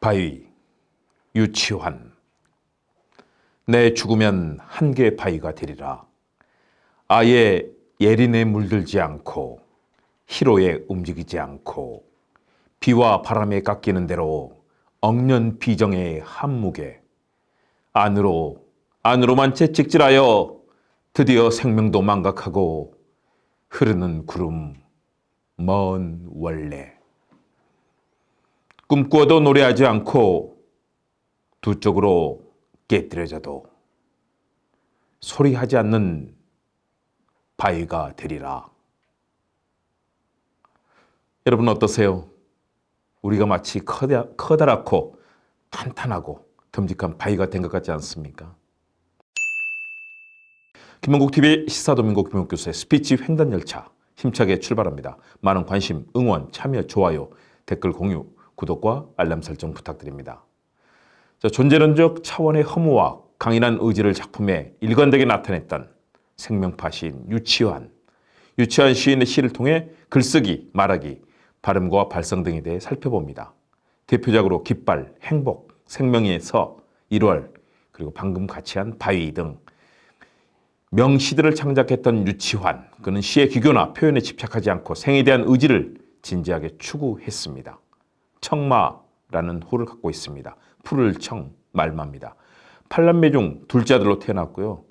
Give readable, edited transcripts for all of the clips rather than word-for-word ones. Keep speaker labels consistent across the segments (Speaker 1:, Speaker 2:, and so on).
Speaker 1: 바위, 유치환. 내 죽으면 한 개의 바위가 되리라. 아예 예린에 물들지 않고 희로에 움직이지 않고 비와 바람에 깎이는 대로 억년 비정의 한무게 안으로만 채찍질하여 드디어 생명도 망각하고 흐르는 구름 먼 원래 꿈꾸어도 노래하지 않고 두 쪽으로 깨뜨려져도 소리하지 않는 바위가 되리라. 여러분 어떠세요? 우리가 마치 커다랗고 탄탄하고 듬직한 바위가 된 것 같지 않습니까? 김원국TV 시사도민고 김원국 교수의 스피치 횡단열차 힘차게 출발합니다. 많은 관심, 응원, 참여, 좋아요, 댓글 공유, 구독과 알람 설정 부탁드립니다. 존재론적 차원의 허무와 강인한 의지를 작품에 일관되게 나타냈던 생명파 시인 유치환 시인의 시를 통해 글쓰기, 말하기, 발음과 발성 등에 대해 살펴봅니다. 대표작으로 깃발, 행복, 생명의 서, 1월, 그리고 방금 같이 한 바위 등 명시들을 창작했던 유치환, 그는 시의 기교나 표현에 집착하지 않고 생에 대한 의지를 진지하게 추구했습니다. 청마라는 호를 갖고 있습니다. 푸를 청, 말마입니다. 8남매 중 둘째 아들로 태어났고요.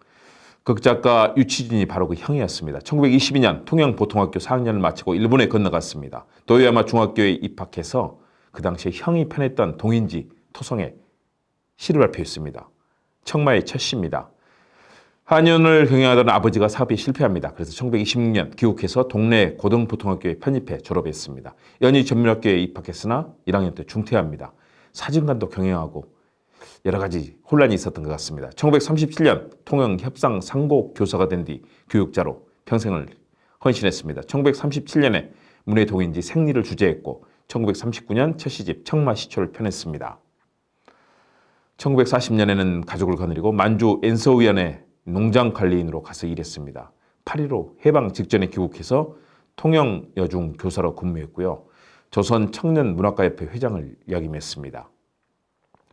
Speaker 1: 극작가 유치진이 바로 그 형이었습니다. 1922년 통영보통학교 4학년을 마치고 일본에 건너갔습니다. 도요야마 중학교에 입학해서 그 당시에 형이 편했던 동인지 토성에 시를 발표했습니다. 청마의 첫 시입니다. 한의원을 경영하던 아버지가 사업에 실패합니다. 그래서 1926년 귀국해서 동네 고등보통학교에 편입해 졸업했습니다. 연희전문학교에 입학했으나 1학년 때 중퇴합니다. 사진관도 경영하고 여러 가지 혼란이 있었던 것 같습니다. 1937년 통영협상상고 교사가 된 뒤 교육자로 평생을 헌신했습니다. 1937년에 문해동인지 생리를 주재했고 1939년 첫 시집 청마시초를 펴냈습니다. 1940년에는 가족을 거느리고 만주 엔서우연의 농장관리인으로 가서 일했습니다. 8.15 해방 직전에 귀국해서 통영여중 교사로 근무했고요. 조선 청년문학가협회 회장을 역임했습니다.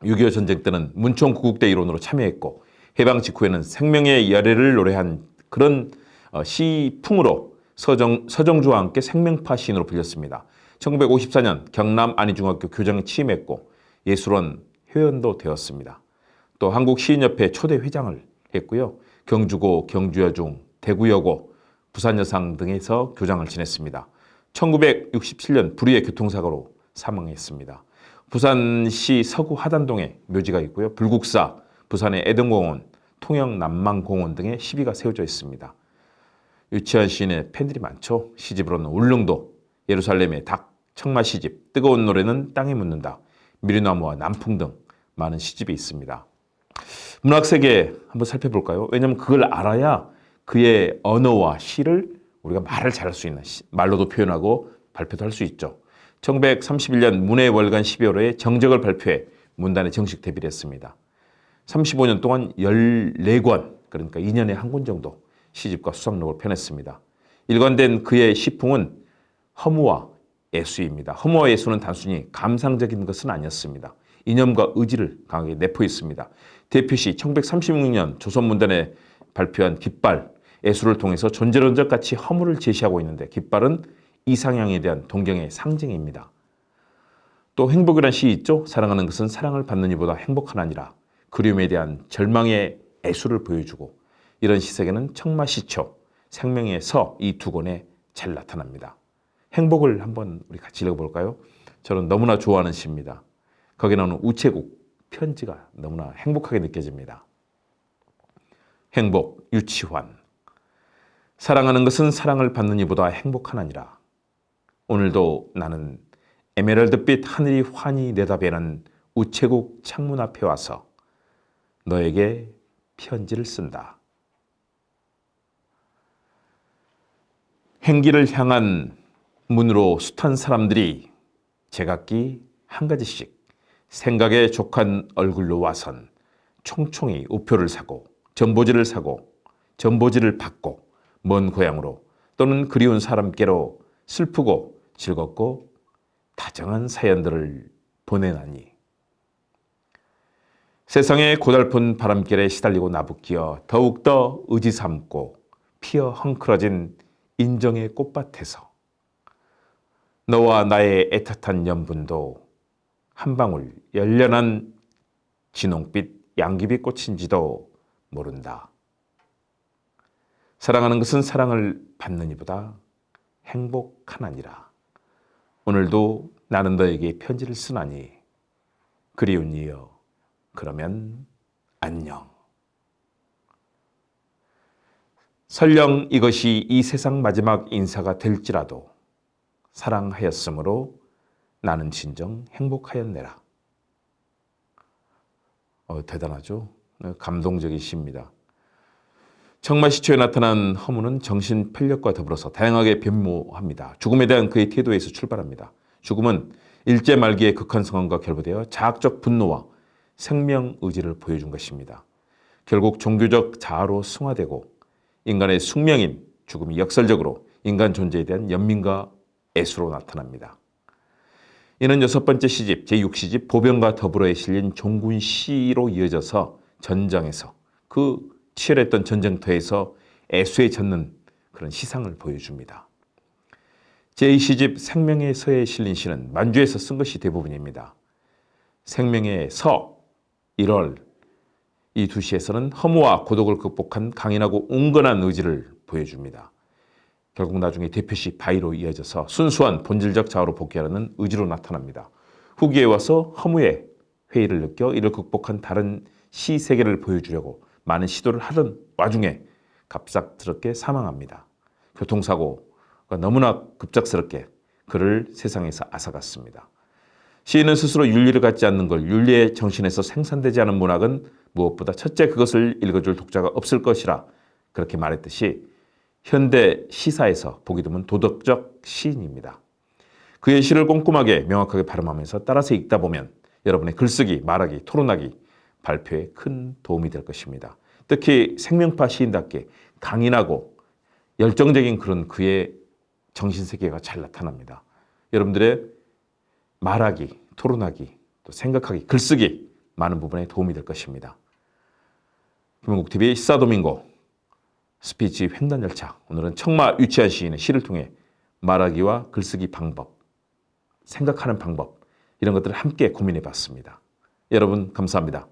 Speaker 1: 6.25 전쟁 때는 문총 구국대 일원으로 참여했고 해방 직후에는 생명의 열애를 노래한 그런 시풍으로 서정주와 함께 생명파 시인으로 불렸습니다. 1954년 경남 안희중학교 교장에 취임했고 예술원 회원도 되었습니다. 또 한국시인협회 초대 회장을 했고요. 경주고, 경주여중, 대구여고, 부산여상 등에서 교장을 지냈습니다. 1967년 불의의 교통사고로 사망했습니다. 부산시 서구 하단동에 묘지가 있고요. 불국사, 부산의 애동공원, 통영 남망공원 등에 시비가 세워져 있습니다. 유치환 시인의 팬들이 많죠. 시집으로는 울릉도, 예루살렘의 닭, 청마 시집, 뜨거운 노래는 땅에 묻는다, 미리나무와 남풍 등 많은 시집이 있습니다. 문학세계 한번 살펴볼까요? 왜냐하면 그걸 알아야 그의 언어와 시를 우리가 말을 잘할 수 있는, 말로도 표현하고 발표도 할 수 있죠. 1931년 문해월간 12월호에 정적을 발표해 문단에 정식 데뷔를 했습니다. 35년 동안 14권, 그러니까 2년에 한 권 정도 시집과 수상록을 펴냈습니다. 일관된 그의 시풍은 허무와 애수입니다. 허무와 애수는 단순히 감상적인 것은 아니었습니다. 이념과 의지를 강하게 내포했습니다. 대표시 1936년 조선문단에 발표한 깃발, 애수를 통해서 존재론적 가치 허무를 제시하고 있는데 깃발은 이상향에 대한 동경의 상징입니다. 또 행복이란 시 있죠. 사랑하는 것은 사랑을 받는 이보다 행복한 아니라 그리움에 대한 절망의 애수를 보여주고 이런 시색에는 청마시초, 생명의 서 이 두 권에 잘 나타납니다. 행복을 한번 우리 같이 읽어볼까요? 저는 너무나 좋아하는 시입니다. 거기에 나오는 우체국 편지가 너무나 행복하게 느껴집니다. 행복, 유치환. 사랑하는 것은 사랑을 받는 이보다 행복한 아니라 오늘도 나는 에메랄드빛 하늘이 환히 내다보는 우체국 창문 앞에 와서 너에게 편지를 쓴다. 행기를 향한 문으로 숱한 사람들이 제각기 한 가지씩 생각에 족한 얼굴로 와선 총총히 우표를 사고 전보지를 받고 먼 고향으로 또는 그리운 사람께로 슬프고 즐겁고 다정한 사연들을 보내나니 세상의 고달픈 바람결에 시달리고 나부끼어 더욱더 의지 삼고 피어 헝클어진 인정의 꽃밭에서 너와 나의 애틋한 연분도 한 방울 열련한 진홍빛 양귀비 꽃인지도 모른다. 사랑하는 것은 사랑을 받는 이보다 행복하나니라. 오늘도 나는 너에게 편지를 쓰나니 그리운 이여 그러면 안녕. 설령 이것이 이 세상 마지막 인사가 될지라도 사랑하였으므로 나는 진정 행복하였네라. 대단하죠? 감동적인 시입니다. 청마 시초에 나타난 허무는 정신 편력과 더불어서 다양하게 변모합니다. 죽음에 대한 그의 태도에서 출발합니다. 죽음은 일제 말기의 극한 상황과 결부되어 자학적 분노와 생명 의지를 보여준 것입니다. 결국 종교적 자아로 승화되고 인간의 숙명인 죽음이 역설적으로 인간 존재에 대한 연민과 애수로 나타납니다. 이는 여섯 번째 시집 제6시집 보병과 더불어에 실린 종군시로 이어져서 전장에서 그 치열했던 전쟁터에서 애수에 젖는 그런 시상을 보여줍니다. 제2시집 생명의 서에 실린 시는 만주에서 쓴 것이 대부분입니다. 생명의 서, 1월 이 두 시에서는 허무와 고독을 극복한 강인하고 온건한 의지를 보여줍니다. 결국 나중에 대표시 바위로 이어져서 순수한 본질적 자아로 복귀하려는 의지로 나타납니다. 후기에 와서 허무의 회의를 느껴 이를 극복한 다른 시 세계를 보여주려고 많은 시도를 하던 와중에 갑작스럽게 사망합니다. 교통사고가 너무나 급작스럽게 그를 세상에서 앗아갔습니다. 시인은 스스로 윤리를 갖지 않는 걸 윤리의 정신에서 생산되지 않은 문학은 무엇보다 첫째 그것을 읽어줄 독자가 없을 것이라 그렇게 말했듯이 현대 시사에서 보기 드문 도덕적 시인입니다. 그의 시를 꼼꼼하게 명확하게 발음하면서 따라서 읽다 보면 여러분의 글쓰기, 말하기, 토론하기, 발표에 큰 도움이 될 것입니다. 특히 생명파 시인답게 강인하고 열정적인 그런 그의 정신세계가 잘 나타납니다. 여러분들의 말하기, 토론하기, 또 생각하기, 글쓰기 많은 부분에 도움이 될 것입니다. 김은국TV 시사도밍고 스피치 횡단열차, 오늘은 청마 유치한 시인의 시를 통해 말하기와 글쓰기 방법, 생각하는 방법 이런 것들을 함께 고민해 봤습니다. 여러분 감사합니다.